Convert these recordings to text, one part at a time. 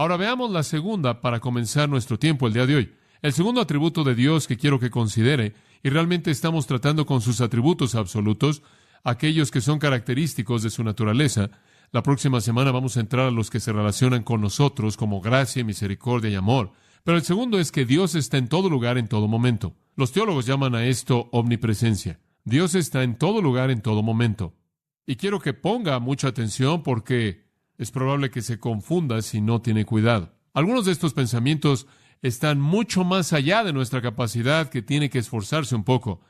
Ahora veamos la segunda para comenzar nuestro tiempo el día de hoy. El segundo atributo de Dios que quiero que considere, y realmente estamos tratando con sus atributos absolutos, aquellos que son característicos de su naturaleza. La próxima semana vamos a entrar a los que se relacionan con nosotros como gracia, misericordia y amor. Pero el segundo es que Dios está en todo lugar, en todo momento. Los teólogos llaman a esto omnipresencia. Dios está en todo lugar, en todo momento. Y quiero que ponga mucha atención porque es probable que se confunda si no tiene cuidado. Algunos de estos pensamientos están mucho más allá de nuestra capacidad, que tiene que esforzarse un poco.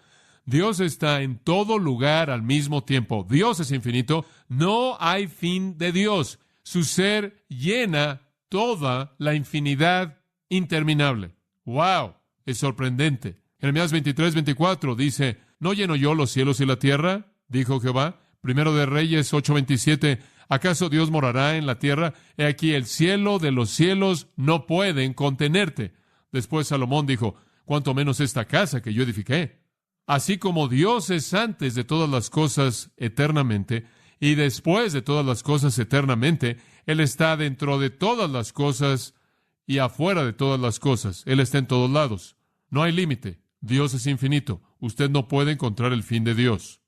Dios está en todo lugar al mismo tiempo. Dios es infinito. No hay fin de Dios. Su ser llena toda la infinidad interminable. ¡Wow! Es sorprendente. Jeremías 23:24 dice, ¿no lleno yo los cielos y la tierra? Dijo Jehová. Primero de Reyes 8:27, ¿acaso Dios morará en la tierra? He aquí el cielo de los cielos no pueden contenerte. Después Salomón dijo, cuánto menos esta casa que yo edifiqué. Así como Dios es antes de todas las cosas eternamente, y después de todas las cosas eternamente, Él está dentro de todas las cosas y afuera de todas las cosas. Él está en todos lados. No hay límite. Dios es infinito. Usted no puede encontrar el fin de Dios.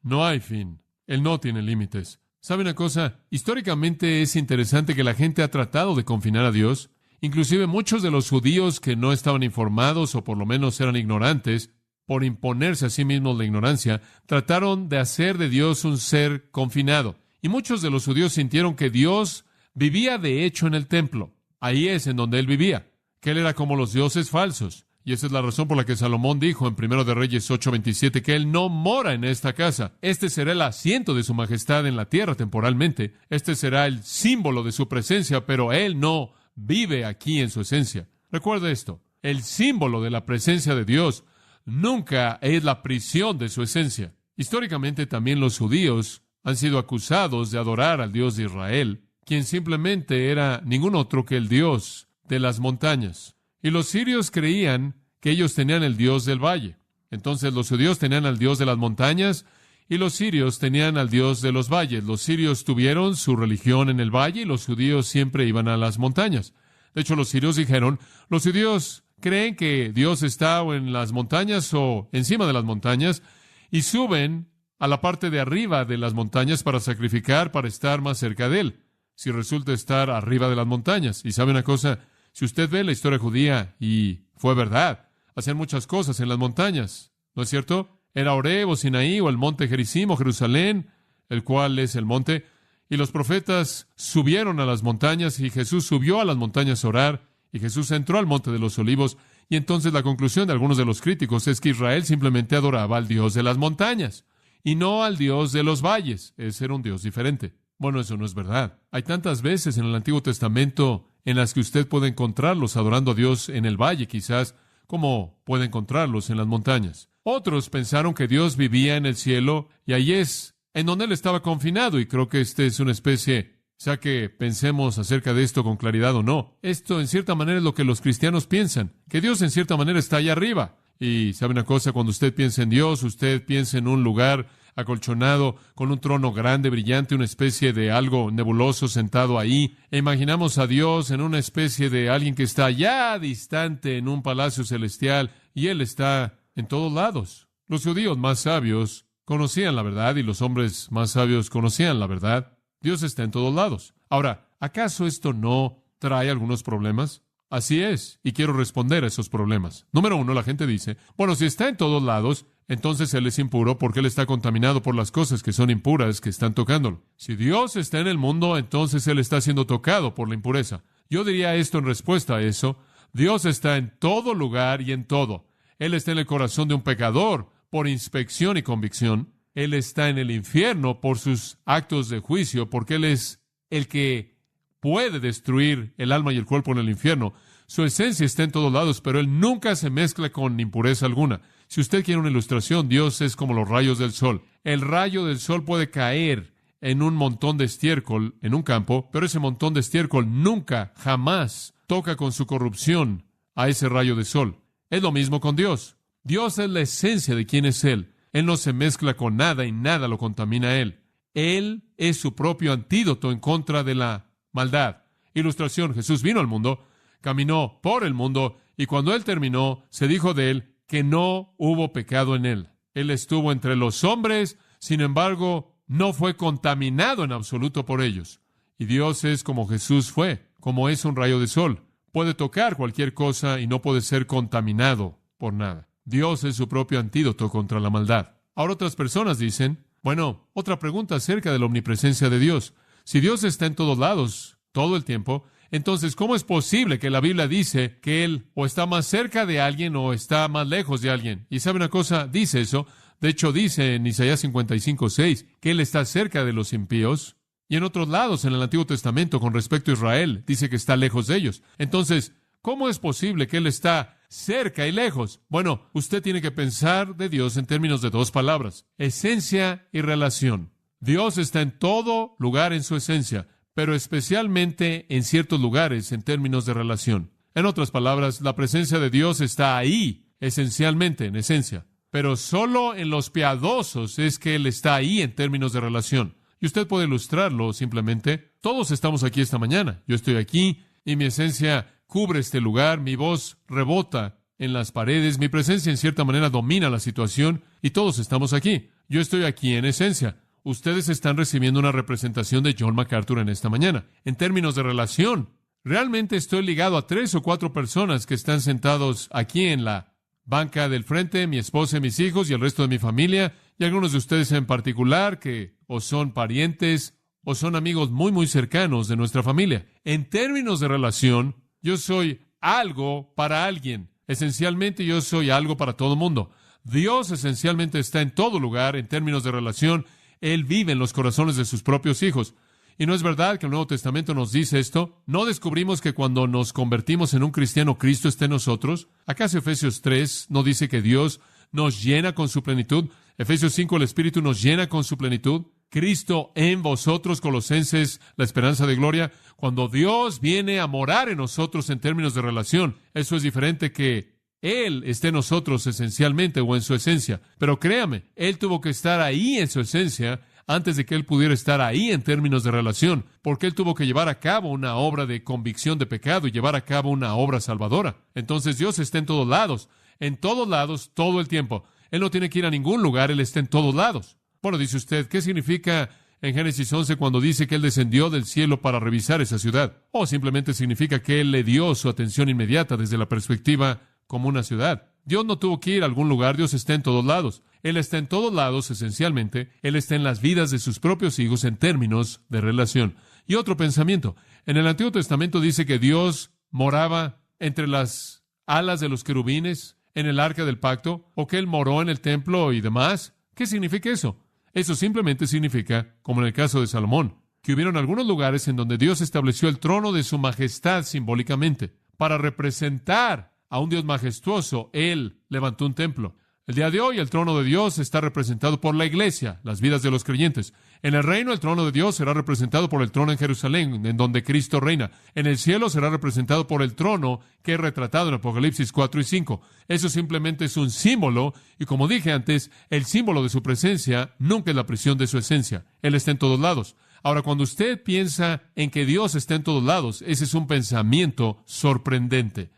No hay fin. Él no tiene límites. ¿Sabe una cosa? Históricamente es interesante que la gente ha tratado de confinar a Dios. Inclusive muchos de los judíos que no estaban informados o por lo menos eran ignorantes, por imponerse a sí mismos la ignorancia, trataron de hacer de Dios un ser confinado. Y muchos de los judíos sintieron que Dios vivía de hecho en el templo. Ahí es en donde Él vivía, que Él era como los dioses falsos. Y esa es la razón por la que Salomón dijo en Primero de Reyes 8:27 que Él no mora en esta casa. Este será el asiento de su majestad en la tierra temporalmente. Este será el símbolo de su presencia, pero Él no vive aquí en su esencia. Recuerde esto, el símbolo de la presencia de Dios nunca es la prisión de su esencia. Históricamente también los judíos han sido acusados de adorar al Dios de Israel, quien simplemente era ningún otro que el Dios de las montañas. Y los sirios creían que ellos tenían el Dios del valle. Entonces los judíos tenían al Dios de las montañas y los sirios tenían al Dios de los valles. Los sirios tuvieron su religión en el valle y los judíos siempre iban a las montañas. De hecho, los sirios dijeron, los judíos creen que Dios está o en las montañas o encima de las montañas y suben a la parte de arriba de las montañas para sacrificar, para estar más cerca de Él, si resulta estar arriba de las montañas. Y sabe una cosa, si usted ve la historia judía, y fue verdad, hacían muchas cosas en las montañas, ¿no es cierto? Era Horeb o Sinaí o el monte Gerizim o Jerusalén, el cual es el monte, y los profetas subieron a las montañas y Jesús subió a las montañas a orar y Jesús entró al monte de los olivos y entonces la conclusión de algunos de los críticos es que Israel simplemente adoraba al Dios de las montañas y no al Dios de los valles. Ese era un Dios diferente. Bueno, eso no es verdad. Hay tantas veces en el Antiguo Testamento en las que usted puede encontrarlos adorando a Dios en el valle, quizás, como puede encontrarlos en las montañas. Otros pensaron que Dios vivía en el cielo, y ahí es en donde Él estaba confinado, y creo que este es una especie, sea que pensemos acerca de esto con claridad o no. Esto, en cierta manera, es lo que los cristianos piensan, que Dios, en cierta manera, está allá arriba. Y, ¿sabe una cosa? Cuando usted piensa en Dios, usted piensa en un lugar acolchonado, con un trono grande, brillante, una especie de algo nebuloso sentado ahí. E imaginamos a Dios en una especie de alguien que está allá distante en un palacio celestial, y Él está en todos lados. Los judíos más sabios conocían la verdad, y los hombres más sabios conocían la verdad. Dios está en todos lados. Ahora, ¿acaso esto no trae algunos problemas? Así es, y quiero responder a esos problemas. Número uno, la gente dice, bueno, si está en todos lados, entonces Él es impuro porque Él está contaminado por las cosas que son impuras que están tocándolo. Si Dios está en el mundo, entonces Él está siendo tocado por la impureza. Yo diría esto en respuesta a eso. Dios está en todo lugar y en todo. Él está en el corazón de un pecador por inspección y convicción. Él está en el infierno por sus actos de juicio, porque Él es el que puede destruir el alma y el cuerpo en el infierno. Su esencia está en todos lados, pero Él nunca se mezcla con impureza alguna. Si usted quiere una ilustración, Dios es como los rayos del sol. El rayo del sol puede caer en un montón de estiércol en un campo, pero ese montón de estiércol nunca, jamás toca con su corrupción a ese rayo de sol. Es lo mismo con Dios. Dios es la esencia de quién es Él. Él no se mezcla con nada y nada lo contamina a Él. Él es su propio antídoto en contra de la maldad. Ilustración: Jesús vino al mundo, caminó por el mundo, y cuando Él terminó, se dijo de Él que no hubo pecado en Él. Él estuvo entre los hombres, sin embargo, no fue contaminado en absoluto por ellos. Y Dios es como Jesús fue, como es un rayo de sol. Puede tocar cualquier cosa y no puede ser contaminado por nada. Dios es su propio antídoto contra la maldad. Ahora otras personas dicen, otra pregunta acerca de la omnipresencia de Dios. Si Dios está en todos lados, todo el tiempo, entonces, ¿cómo es posible que la Biblia dice que Él o está más cerca de alguien o está más lejos de alguien? Y ¿sabe una cosa? Dice eso. De hecho, dice en Isaías 55:6 que Él está cerca de los impíos. Y en otros lados, en el Antiguo Testamento, con respecto a Israel, dice que está lejos de ellos. Entonces, ¿cómo es posible que Él está cerca y lejos? Bueno, usted tiene que pensar de Dios en términos de dos palabras: esencia y relación. Dios está en todo lugar en su esencia, pero especialmente en ciertos lugares en términos de relación. En otras palabras, la presencia de Dios está ahí, esencialmente, en esencia. Pero solo en los piadosos es que Él está ahí en términos de relación. Y usted puede ilustrarlo simplemente. Todos estamos aquí esta mañana. Yo estoy aquí y mi esencia cubre este lugar, mi voz rebota en las paredes, mi presencia en cierta manera domina la situación y todos estamos aquí. Yo estoy aquí en esencia. Ustedes están recibiendo una representación de John MacArthur en esta mañana. En términos de relación, realmente estoy ligado a 3 o 4 personas que están sentados aquí en la banca del frente, mi esposa y mis hijos y el resto de mi familia, y algunos de ustedes en particular que o son parientes o son amigos muy, muy cercanos de nuestra familia. En términos de relación, yo soy algo para alguien. Esencialmente, yo soy algo para todo el mundo. Dios esencialmente está en todo lugar en términos de relación. Él vive en los corazones de sus propios hijos. ¿Y no es verdad que el Nuevo Testamento nos dice esto? ¿No descubrimos que cuando nos convertimos en un cristiano, Cristo está en nosotros? ¿Acaso Efesios 3 no dice que Dios nos llena con su plenitud? Efesios 5, el Espíritu nos llena con su plenitud. Cristo en vosotros, Colosenses, la esperanza de gloria. Cuando Dios viene a morar en nosotros en términos de relación, eso es diferente que Él esté en nosotros esencialmente o en su esencia. Pero créame, Él tuvo que estar ahí en su esencia antes de que Él pudiera estar ahí en términos de relación, porque Él tuvo que llevar a cabo una obra de convicción de pecado y llevar a cabo una obra salvadora. Entonces Dios está en todos lados, todo el tiempo. Él no tiene que ir a ningún lugar, Él está en todos lados. Bueno, dice usted, ¿qué significa en Génesis 11 cuando dice que Él descendió del cielo para revisar esa ciudad? O simplemente significa que Él le dio su atención inmediata desde la perspectiva como una ciudad. Dios no tuvo que ir a algún lugar, Dios está en todos lados. Él está en todos lados, esencialmente. Él está en las vidas de sus propios hijos en términos de relación. Y otro pensamiento. En el Antiguo Testamento dice que Dios moraba entre las alas de los querubines en el arca del pacto, o que Él moró en el templo y demás. ¿Qué significa eso? Eso simplemente significa, como en el caso de Salomón, que hubieron algunos lugares en donde Dios estableció el trono de su majestad simbólicamente. Para representar a un Dios majestuoso, Él levantó un templo. El día de hoy, el trono de Dios está representado por la iglesia, las vidas de los creyentes. En el reino, el trono de Dios será representado por el trono en Jerusalén, en donde Cristo reina. En el cielo será representado por el trono que es retratado en Apocalipsis 4 y 5. Eso simplemente es un símbolo, y como dije antes, el símbolo de su presencia nunca es la prisión de su esencia. Él está en todos lados. Ahora, cuando usted piensa en que Dios está en todos lados, ese es un pensamiento sorprendente,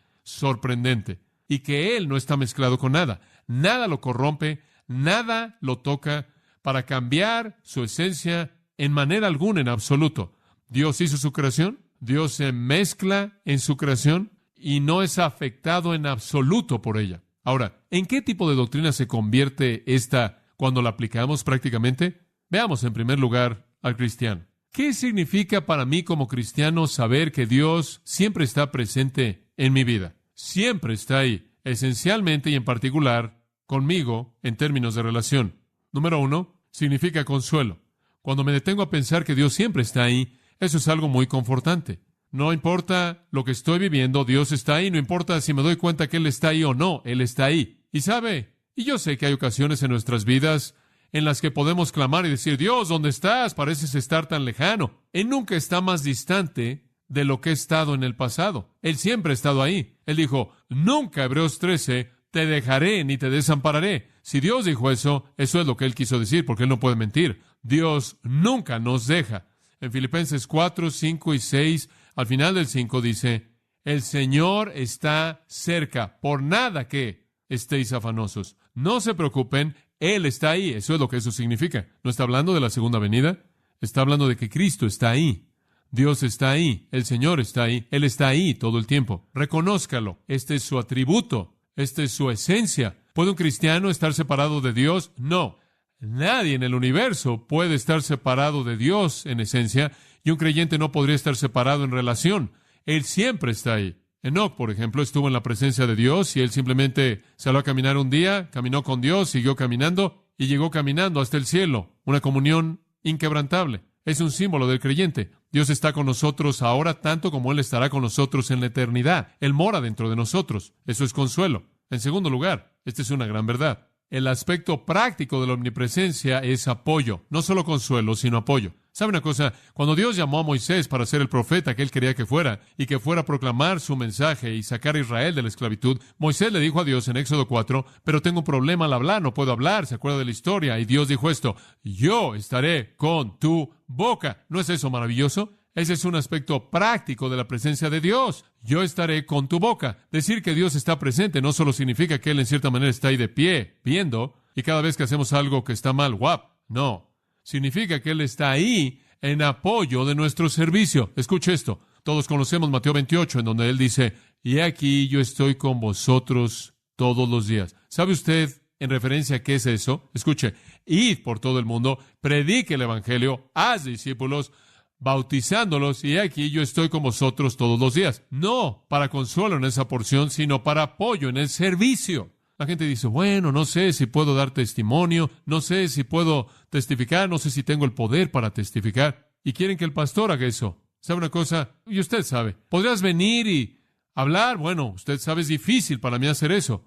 y que Él no está mezclado con nada. Nada lo corrompe, nada lo toca para cambiar su esencia en manera alguna, en absoluto. Dios hizo su creación, Dios se mezcla en su creación y no es afectado en absoluto por ella. Ahora, ¿en qué tipo de doctrina se convierte esta cuando la aplicamos prácticamente? Veamos en primer lugar al cristiano. ¿Qué significa para mí como cristiano saber que Dios siempre está presente en mi vida? Siempre está ahí, esencialmente y en particular conmigo en términos de relación. Número 1, significa consuelo. Cuando me detengo a pensar que Dios siempre está ahí, eso es algo muy confortante. No importa lo que estoy viviendo, Dios está ahí. No importa si me doy cuenta que Él está ahí o no, Él está ahí. Y sabe, y yo sé que hay ocasiones en nuestras vidas en las que podemos clamar y decir, Dios, ¿dónde estás? Pareces estar tan lejano. Él nunca está más distante de lo que ha estado en el pasado. Él siempre ha estado ahí. Él dijo, nunca, Hebreos 13, te dejaré ni te desampararé. Si Dios dijo eso, eso es lo que Él quiso decir, porque Él no puede mentir. Dios nunca nos deja. En Filipenses 4, 5 y 6 Al final del 5 dice, el Señor está cerca, por nada que estéis afanosos. No se preocupen, Él está ahí. Eso es lo que eso significa. No está hablando de la segunda venida, está hablando de que Cristo está ahí. Dios está ahí, el Señor está ahí, Él está ahí todo el tiempo. Reconózcalo, este es su atributo, esta es su esencia. ¿Puede un cristiano estar separado de Dios? No. Nadie en el universo puede estar separado de Dios en esencia, y un creyente no podría estar separado en relación. Él siempre está ahí. Enoc, por ejemplo, estuvo en la presencia de Dios y él simplemente salió a caminar un día, caminó con Dios, siguió caminando y llegó caminando hasta el cielo. Una comunión inquebrantable. Es un símbolo del creyente. Dios está con nosotros ahora tanto como Él estará con nosotros en la eternidad. Él mora dentro de nosotros. Eso es consuelo. En segundo lugar, esta es una gran verdad. El aspecto práctico de la omnipresencia es apoyo. No solo consuelo, sino apoyo. ¿Sabe una cosa? Cuando Dios llamó a Moisés para ser el profeta que Él quería que fuera, y que fuera a proclamar su mensaje y sacar a Israel de la esclavitud, Moisés le dijo a Dios en Éxodo 4, pero tengo un problema al hablar, no puedo hablar, ¿se acuerda de la historia? Y Dios dijo esto, yo estaré con tu boca. ¿No es eso maravilloso? Ese es un aspecto práctico de la presencia de Dios. Yo estaré con tu boca. Decir que Dios está presente no solo significa que Él en cierta manera está ahí de pie, viendo, y cada vez que hacemos algo que está mal, guap. No. Significa que Él está ahí en apoyo de nuestro servicio. Escuche esto. Todos conocemos Mateo 28, en donde Él dice, y aquí yo estoy con vosotros todos los días. ¿Sabe usted en referencia a qué es eso? Escuche, id por todo el mundo, predique el Evangelio, haz discípulos, bautizándolos, y aquí yo estoy con vosotros todos los días. No para consuelo en esa porción, sino para apoyo en el servicio. La gente dice, bueno, no sé si puedo dar testimonio, no sé si puedo testificar, no sé si tengo el poder para testificar. Y quieren que el pastor haga eso. ¿Sabe una cosa? Y usted sabe. ¿Podrías venir y hablar? Bueno, usted sabe, es difícil para mí hacer eso.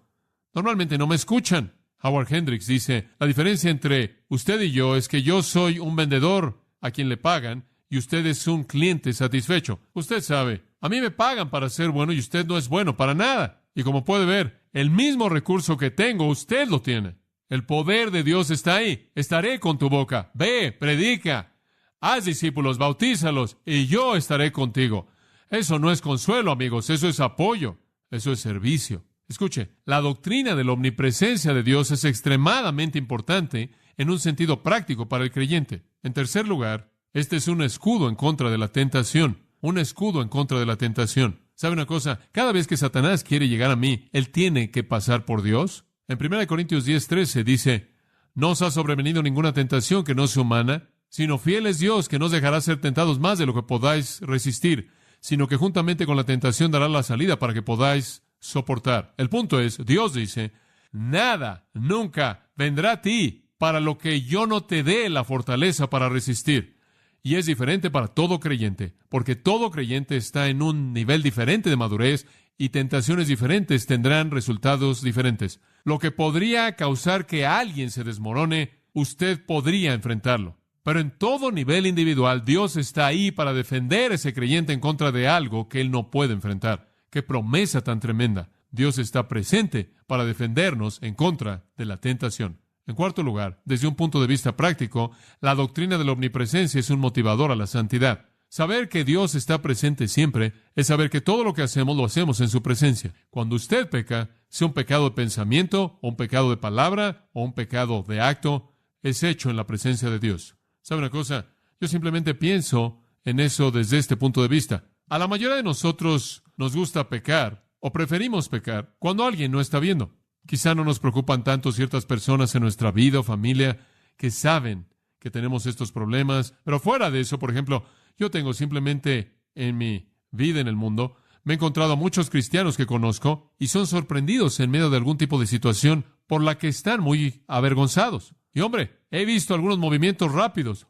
Normalmente no me escuchan. Howard Hendricks dice, la diferencia entre usted y yo es que yo soy un vendedor a quien le pagan y usted es un cliente satisfecho. Usted sabe, a mí me pagan para ser bueno y usted no es bueno para nada. Y como puede ver, el mismo recurso que tengo, usted lo tiene. El poder de Dios está ahí. Estaré con tu boca. Ve, predica. Haz discípulos, bautízalos, y yo estaré contigo. Eso no es consuelo, amigos. Eso es apoyo. Eso es servicio. Escuche, la doctrina de la omnipresencia de Dios es extremadamente importante en un sentido práctico para el creyente. En tercer lugar, este es un escudo en contra de la tentación. Un escudo en contra de la tentación. ¿Sabe una cosa? Cada vez que Satanás quiere llegar a mí, él tiene que pasar por Dios. En 1 Corintios 10:13 dice, no os ha sobrevenido ninguna tentación que no sea humana, sino fiel es Dios, que no os dejará ser tentados más de lo que podáis resistir, sino que juntamente con la tentación dará la salida para que podáis soportar. El punto es, Dios dice, nada, nunca vendrá a ti para lo que yo no te dé la fortaleza para resistir. Y es diferente para todo creyente, porque todo creyente está en un nivel diferente de madurez y tentaciones diferentes tendrán resultados diferentes. Lo que podría causar que alguien se desmorone, usted podría enfrentarlo. Pero en todo nivel individual, Dios está ahí para defender a ese creyente en contra de algo que él no puede enfrentar. ¡Qué promesa tan tremenda! Dios está presente para defendernos en contra de la tentación. En cuarto lugar, desde un punto de vista práctico, la doctrina de la omnipresencia es un motivador a la santidad. Saber que Dios está presente siempre es saber que todo lo que hacemos lo hacemos en su presencia. Cuando usted peca, sea un pecado de pensamiento, o un pecado de palabra, o un pecado de acto, es hecho en la presencia de Dios. ¿Sabe una cosa? Yo simplemente pienso en eso desde este punto de vista. A la mayoría de nosotros nos gusta pecar, o preferimos pecar, cuando alguien no está viendo. Quizá no nos preocupan tanto ciertas personas en nuestra vida o familia que saben que tenemos estos problemas, pero fuera de eso, por ejemplo, yo tengo simplemente en mi vida en el mundo, me he encontrado a muchos cristianos que conozco y son sorprendidos en medio de algún tipo de situación por la que están muy avergonzados. Y hombre, he visto algunos movimientos rápidos.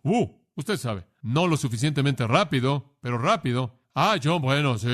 Usted sabe, no lo suficientemente rápido, pero rápido. John, bueno, sí,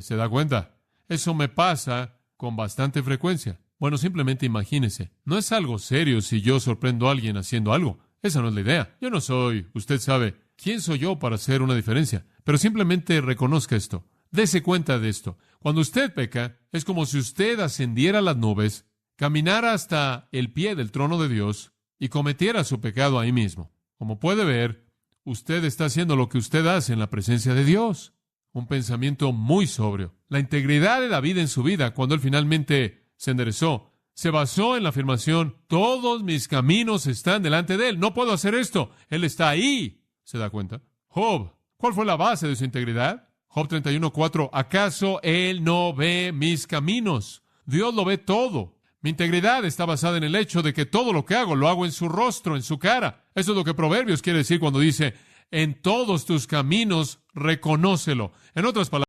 se da cuenta. Eso me pasa con bastante frecuencia. Bueno, simplemente imagínese. No es algo serio si yo sorprendo a alguien haciendo algo. Esa no es la idea. Yo no soy, usted sabe, ¿quién soy yo para hacer una diferencia? Pero simplemente reconozca esto. Dese cuenta de esto. Cuando usted peca, es como si usted ascendiera a las nubes, caminara hasta el pie del trono de Dios y cometiera su pecado ahí mismo. Como puede ver, usted está haciendo lo que usted hace en la presencia de Dios. Un pensamiento muy sobrio. La integridad de David en su vida, cuando él finalmente se enderezó, se basó en la afirmación: todos mis caminos están delante de él. No puedo hacer esto. Él está ahí. ¿Se da cuenta? Job, ¿cuál fue la base de su integridad? Job 31:4. ¿Acaso él no ve mis caminos? Dios lo ve todo. Mi integridad está basada en el hecho de que todo lo que hago, lo hago en su rostro, en su cara. Eso es lo que Proverbios quiere decir cuando dice: en todos tus caminos, reconócelo. En otras palabras,